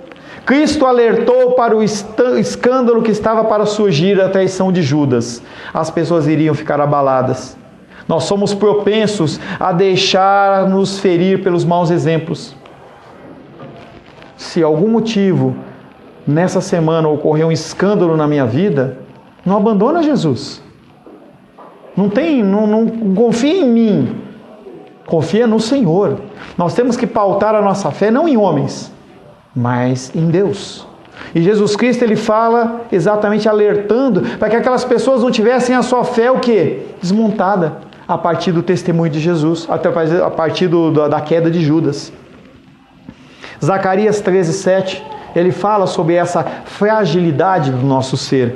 Cristo alertou para o escândalo que estava para surgir, a traição de Judas. As pessoas iriam ficar abaladas. Nós somos propensos a deixar-nos ferir pelos maus exemplos. Se algum motivo nessa semana ocorreu um escândalo na minha vida, não abandona Jesus. Não confia em mim. Confia no Senhor. Nós temos que pautar a nossa fé não em homens, mas em Deus. E Jesus Cristo, ele fala exatamente alertando para que aquelas pessoas não tivessem a sua fé o quê? Desmontada a partir do testemunho de Jesus, até a partir da queda de Judas. Zacarias 13:7, ele fala sobre essa fragilidade do nosso ser.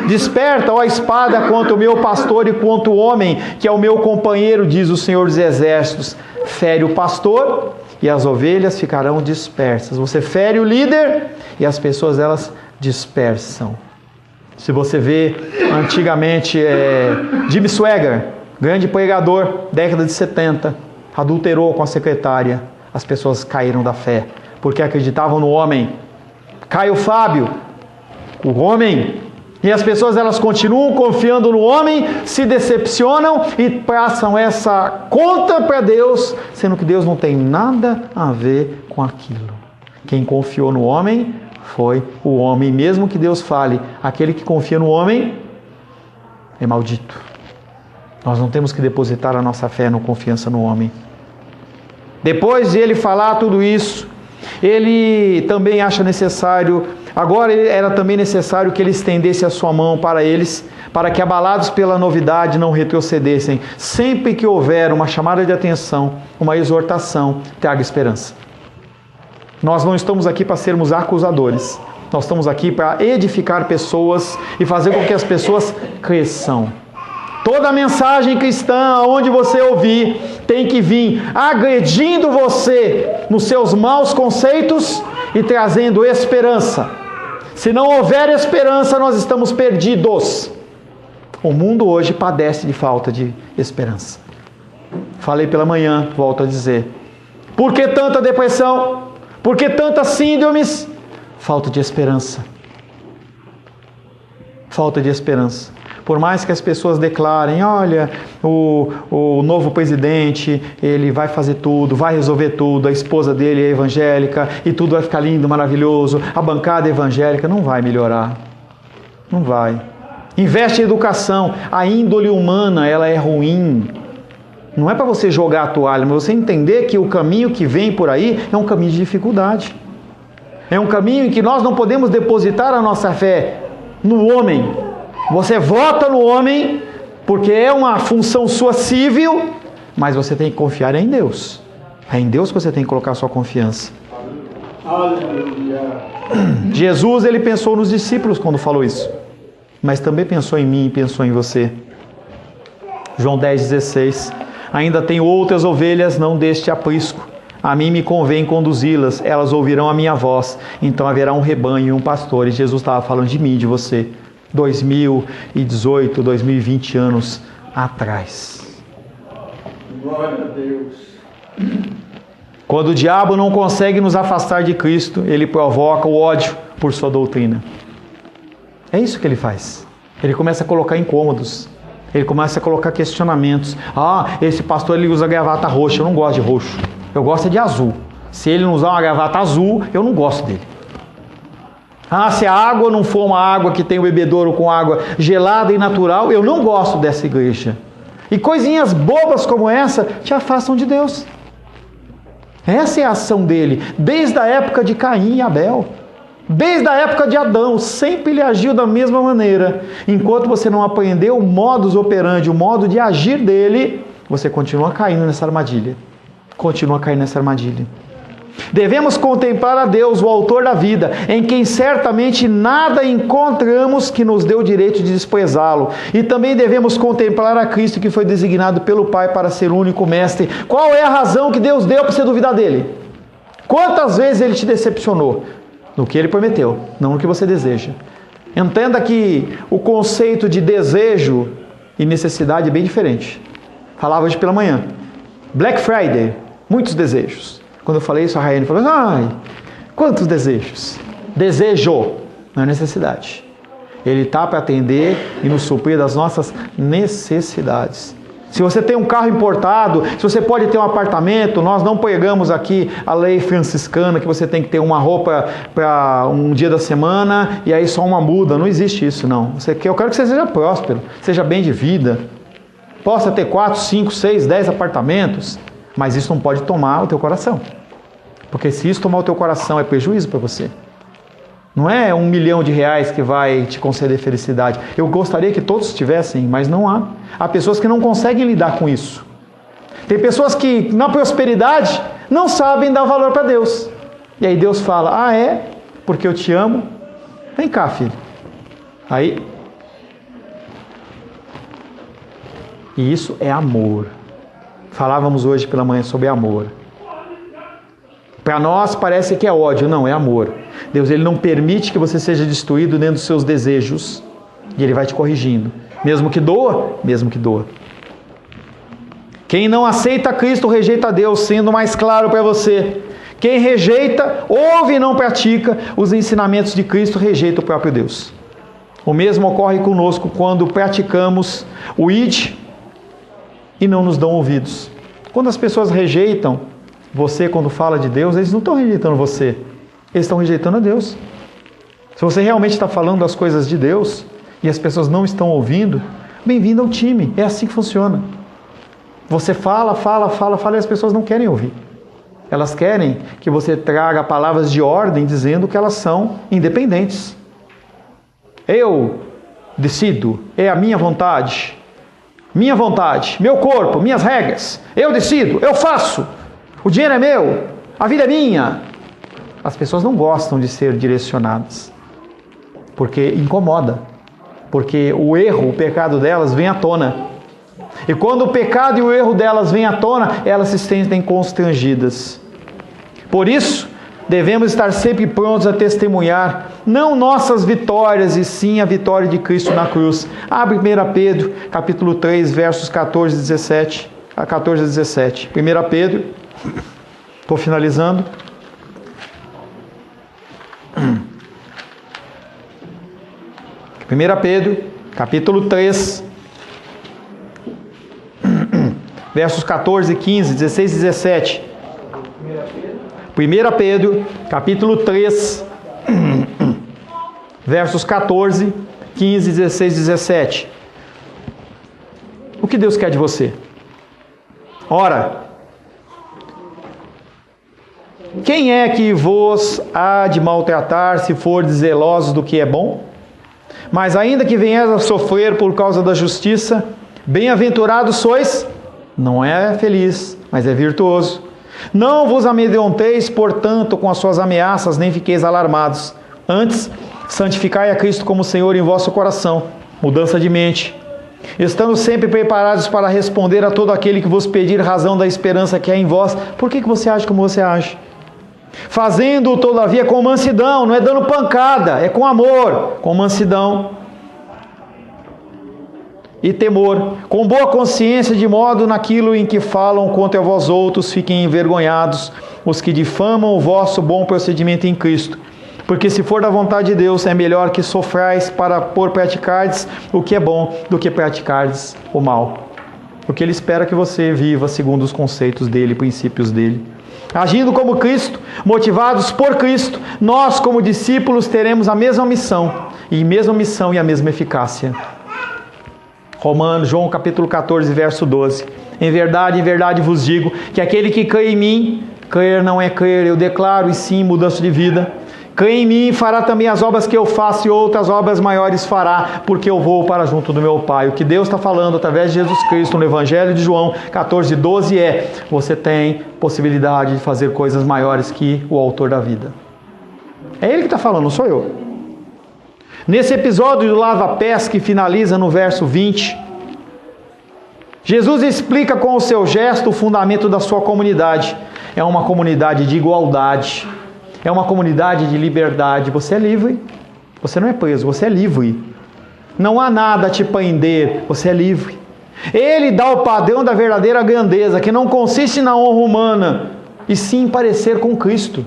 Desperta, ó espada, contra o meu pastor e contra o homem, que é o meu companheiro, diz o Senhor dos Exércitos. Fere o pastor e as ovelhas ficarão dispersas. Você fere o líder e as pessoas, elas dispersam. Se você vê, antigamente, Jim Swaggart, grande pregador, década de 70, adulterou com a secretária. As pessoas caíram da fé, porque acreditavam no homem. Caio Fábio, o homem. E as pessoas, elas continuam confiando no homem, se decepcionam e passam essa conta para Deus, sendo que Deus não tem nada a ver com aquilo. Quem confiou no homem foi o homem. Mesmo que Deus fale, aquele que confia no homem é maldito. Nós não temos que depositar a nossa fé na confiança no homem. Depois de ele falar tudo isso, ele também acha necessário, agora era também necessário que ele estendesse a sua mão para eles, para que, abalados pela novidade, não retrocedessem. Sempre que houver uma chamada de atenção, uma exortação, traga esperança. Nós não estamos aqui para sermos acusadores. Nós estamos aqui para edificar pessoas e fazer com que as pessoas cresçam. Toda mensagem cristã, onde você ouvir, tem que vir agredindo você nos seus maus conceitos e trazendo esperança. Se não houver esperança, nós estamos perdidos. O mundo hoje padece de falta de esperança. Falei pela manhã, volto a dizer. Por que tanta depressão? Por que tantas síndromes? Falta de esperança. Falta de esperança. Por mais que as pessoas declarem, olha, o novo presidente, ele vai fazer tudo, vai resolver tudo, a esposa dele é evangélica e tudo vai ficar lindo, maravilhoso, a bancada evangélica, não vai melhorar. Não vai. Investe em educação. A índole humana, ela é ruim. Não é para você jogar a toalha, mas você entender que o caminho que vem por aí é um caminho de dificuldade. É um caminho em que nós não podemos depositar a nossa fé no homem. Você vota no homem porque é uma função sua civil, mas você tem que confiar em Deus. É em Deus que você tem que colocar a sua confiança. Aleluia. Jesus, ele pensou nos discípulos quando falou isso, mas também pensou em mim e pensou em você. João 10,16. Ainda tenho outras ovelhas, não deste aprisco. A mim me convém conduzi-las, elas ouvirão a minha voz. Então haverá um rebanho e um pastor. E Jesus estava falando de mim, de você. 2018, 2020 anos atrás. Glória a Deus. Quando o diabo não consegue nos afastar de Cristo, ele provoca o ódio por sua doutrina. É isso que ele faz. Ele começa a colocar incômodos. Ele começa a colocar questionamentos. Ah, esse pastor, ele usa gravata roxa. Eu não gosto de roxo. Eu gosto de azul. Se ele não usar uma gravata azul, eu não gosto dele. Ah, se a água não for uma água que tem o bebedouro com água gelada e natural, eu não gosto dessa igreja. E coisinhas bobas como essa te afastam de Deus. Essa é a ação dele, desde a época de Caim e Abel. Desde a época de Adão, sempre ele agiu da mesma maneira. Enquanto você não aprendeu o modus operandi, o modo de agir dele, você continua caindo nessa armadilha. Continua caindo nessa armadilha. Devemos contemplar a Deus, o autor da vida, em quem certamente nada encontramos que nos dê o direito de desprezá-lo. E também devemos contemplar a Cristo, que foi designado pelo Pai para ser o único mestre. Qual é a razão que Deus deu para você duvidar dele? Quantas vezes ele te decepcionou? No que ele prometeu, não no que você deseja. Entenda que o conceito de desejo e necessidade é bem diferente. Falava hoje pela manhã. Black Friday, muitos desejos. Quando eu falei isso, a Raiane falou, ai, quantos desejos? Desejo, não é necessidade. Ele está para atender e nos suprir das nossas necessidades. Se você tem um carro importado, se você pode ter um apartamento, nós não pregamos aqui a lei franciscana que você tem que ter uma roupa para um dia da semana e aí só uma muda. Não existe isso, não. Eu quero que você seja próspero, seja bem de vida, possa ter 4, 5, 6, 10 apartamentos, mas isso não pode tomar o teu coração. Porque se isso tomar o teu coração é prejuízo para você. Não é R$1 milhão que vai te conceder felicidade. Eu gostaria que todos tivessem, mas não há. Há pessoas que não conseguem lidar com isso. Tem pessoas que, na prosperidade, não sabem dar valor para Deus. E aí Deus fala, ah é? Porque eu te amo? Vem cá, filho. Aí... E isso é amor. Falávamos hoje pela manhã sobre amor. Para nós parece que é ódio, não, é amor. Deus, Ele não permite que você seja destruído dentro dos seus desejos. E Ele vai te corrigindo. Mesmo que doa, mesmo que doa. Quem não aceita Cristo rejeita Deus, sendo mais claro para você. Quem rejeita, ouve e não pratica os ensinamentos de Cristo, rejeita o próprio Deus. O mesmo ocorre conosco quando praticamos o id e não nos dão ouvidos. Quando as pessoas rejeitam você, quando fala de Deus, eles não estão rejeitando você, eles estão rejeitando a Deus. Se você realmente está falando das coisas de Deus e as pessoas não estão ouvindo, bem-vindo ao time, é assim que funciona. Você fala e as pessoas não querem ouvir. Elas querem que você traga palavras de ordem dizendo que elas são independentes. Eu decido, é a minha vontade, meu corpo, minhas regras, eu decido, eu faço. O dinheiro é meu, a vida é minha. As pessoas não gostam de ser direcionadas, porque incomoda, porque o erro, o pecado delas vem à tona. E quando o pecado e o erro delas vêm à tona, elas se sentem constrangidas. Por isso, devemos estar sempre prontos a testemunhar, não nossas vitórias, e sim a vitória de Cristo na cruz. Abre 1 Pedro, capítulo 3, versos 14 a 17. 1 Pedro, estou finalizando. 1 Pedro, capítulo 3, versos 14, 15, 16 e 17. 1 Pedro, capítulo 3, versos 14, 15, 16 e 17. O que Deus quer de você? Ora, quem é que vos há de maltratar se fordes zelosos do que é bom? Mas ainda que venhais a sofrer por causa da justiça, bem-aventurados sois, não é feliz, mas é virtuoso. Não vos amedronteis, portanto, com as suas ameaças, nem fiqueis alarmados. Antes, santificai a Cristo como Senhor em vosso coração. Mudança de mente. Estando sempre preparados para responder a todo aquele que vos pedir razão da esperança que há em vós. Por que você age como você age? Fazendo, todavia, com mansidão, não é dando pancada, é com amor, com mansidão e temor, com boa consciência, de modo naquilo em que falam contra vós outros, fiquem envergonhados os que difamam o vosso bom procedimento em Cristo. Porque se for da vontade de Deus, é melhor que sofrais por praticardes o que é bom, do que praticardes o mal. Porque Ele espera que você viva segundo os conceitos dEle, princípios dEle. Agindo como Cristo, motivados por Cristo, nós como discípulos teremos a mesma missão e a mesma eficácia. João capítulo 14, verso 12. Em verdade vos digo que aquele que crê em mim, crer não é crer, eu declaro, e sim mudança de vida. Crê em mim, fará também as obras que eu faço, e outras obras maiores fará, porque eu vou para junto do meu Pai. O que Deus está falando através de Jesus Cristo no Evangelho de João 14, 12 é: você tem possibilidade de fazer coisas maiores que o autor da vida. É Ele que está falando, não sou eu. Nesse episódio do lava-pés que finaliza no verso 20, Jesus explica com o seu gesto o fundamento da sua comunidade. É uma comunidade de igualdade. É uma comunidade de liberdade. Você é livre. Você não é preso, você é livre. Não há nada a te prender, você é livre. Ele dá o padrão da verdadeira grandeza, que não consiste na honra humana, e sim em parecer com Cristo.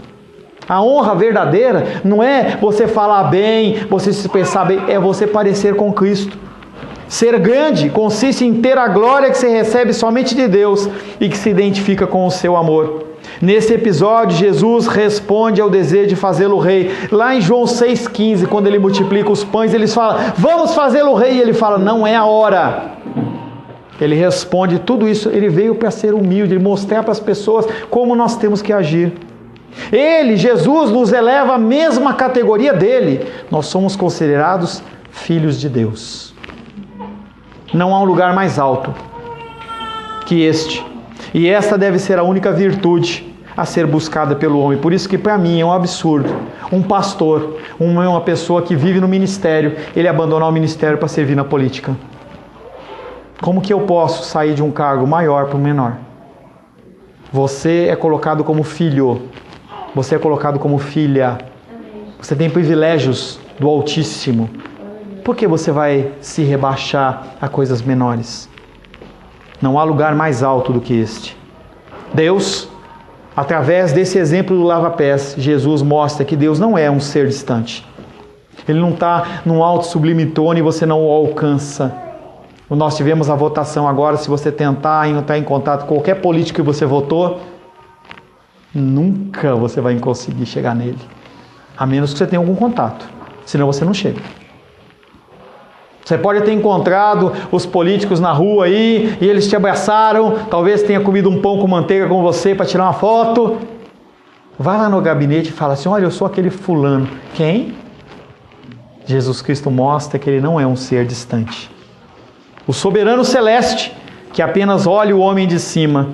A honra verdadeira não é você falar bem, você se expressar bem, é você parecer com Cristo. Ser grande consiste em ter a glória que se recebe somente de Deus e que se identifica com o seu amor. Nesse episódio, Jesus responde ao desejo de fazê-lo rei. Lá em João 6,15, quando ele multiplica os pães, eles falam, vamos fazê-lo rei. E ele fala, não é a hora. Ele responde tudo isso, ele veio para ser humilde, ele mostrar para as pessoas como nós temos que agir. Ele, Jesus, nos eleva à mesma categoria dele. Nós somos considerados filhos de Deus. Não há um lugar mais alto que este. E esta deve ser a única virtude a ser buscada pelo homem. Por isso que para mim é um absurdo um pastor, uma pessoa que vive no ministério, ele abandonar o ministério para servir na política. Como que eu posso sair de um cargo maior para um menor? Você é colocado como filho. Você é colocado como filha. Você tem privilégios do Altíssimo. Por que você vai se rebaixar a coisas menores? Não há lugar mais alto do que este. Deus, através desse exemplo do lava-pés, Jesus mostra que Deus não é um ser distante. Ele não está num alto sublime trono e você não o alcança. Nós tivemos a votação agora, se você tentar entrar em contato com qualquer político que você votou, nunca você vai conseguir chegar nele. A menos que você tenha algum contato. Senão você não chega. Você pode ter encontrado os políticos na rua aí, e eles te abraçaram, talvez tenha comido um pão com manteiga com você para tirar uma foto. Vai lá no gabinete e fala assim, olha, eu sou aquele fulano. Quem? Jesus Cristo mostra que ele não é um ser distante. O soberano celeste, que apenas olha o homem de cima,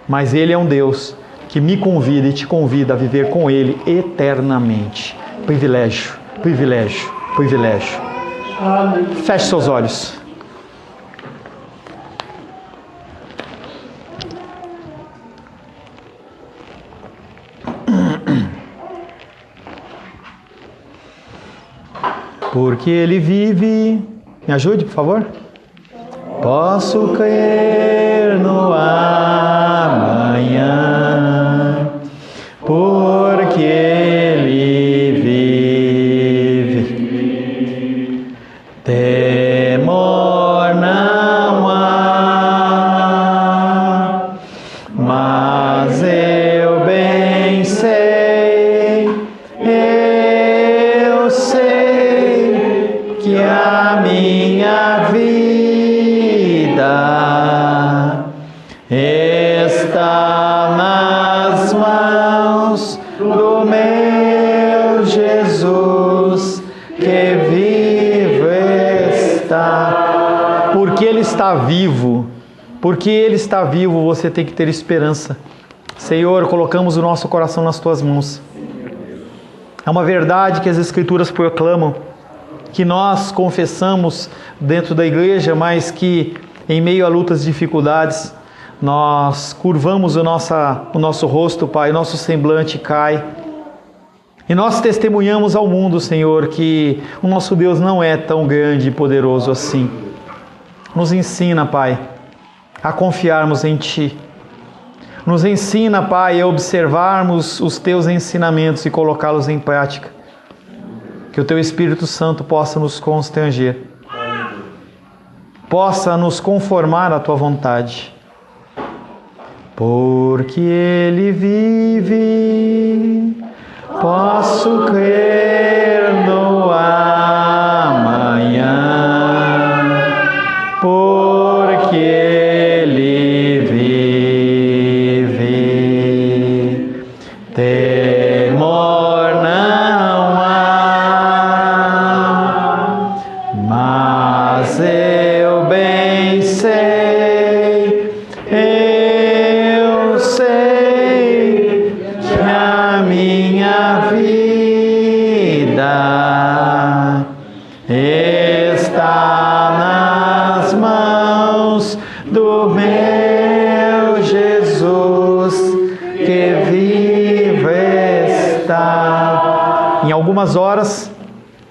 mas ele é um Deus que me convida e te convida a viver com ele eternamente. Privilégio, privilégio, privilégio. Feche seus olhos. Porque ele vive. Me ajude, por favor. Posso crer no amanhã, porque ele vive. Temor não há, mas eu bem sei, que a minha vida está nas mãos do meu Jesus, que vivo está. Porque Ele está vivo, porque Ele está vivo, você tem que ter esperança. Senhor, colocamos o nosso coração nas Tuas mãos. É uma verdade que as Escrituras proclamam, que nós confessamos dentro da igreja, mas que em meio a lutas e dificuldades, nós curvamos o nosso rosto, Pai, o nosso semblante cai. E nós testemunhamos ao mundo, Senhor, que o nosso Deus não é tão grande e poderoso assim. Nos ensina, Pai, a confiarmos em Ti. Nos ensina, Pai, a observarmos os Teus ensinamentos e colocá-los em prática. Que o Teu Espírito Santo possa nos constranger, possa nos conformar à Tua vontade. Porque Ele vive, posso crer no amanhã, porque Ele vive. Temor não há, mas eu bem sei, que a minha vida está nas mãos do meu Jesus, que vivo está. Em algumas horas,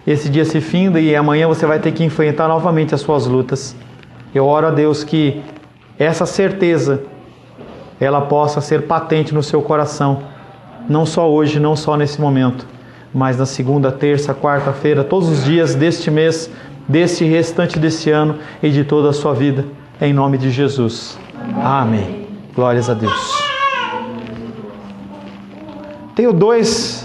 esse dia se finda e amanhã você vai ter que enfrentar novamente as suas lutas. Eu oro a Deus que essa certeza ela possa ser patente no seu coração, não só hoje, não só nesse momento, mas na segunda, terça, quarta-feira, todos os dias deste mês, deste restante desse ano e de toda a sua vida, em nome de Jesus. Amém. Glórias a Deus. Tenho dois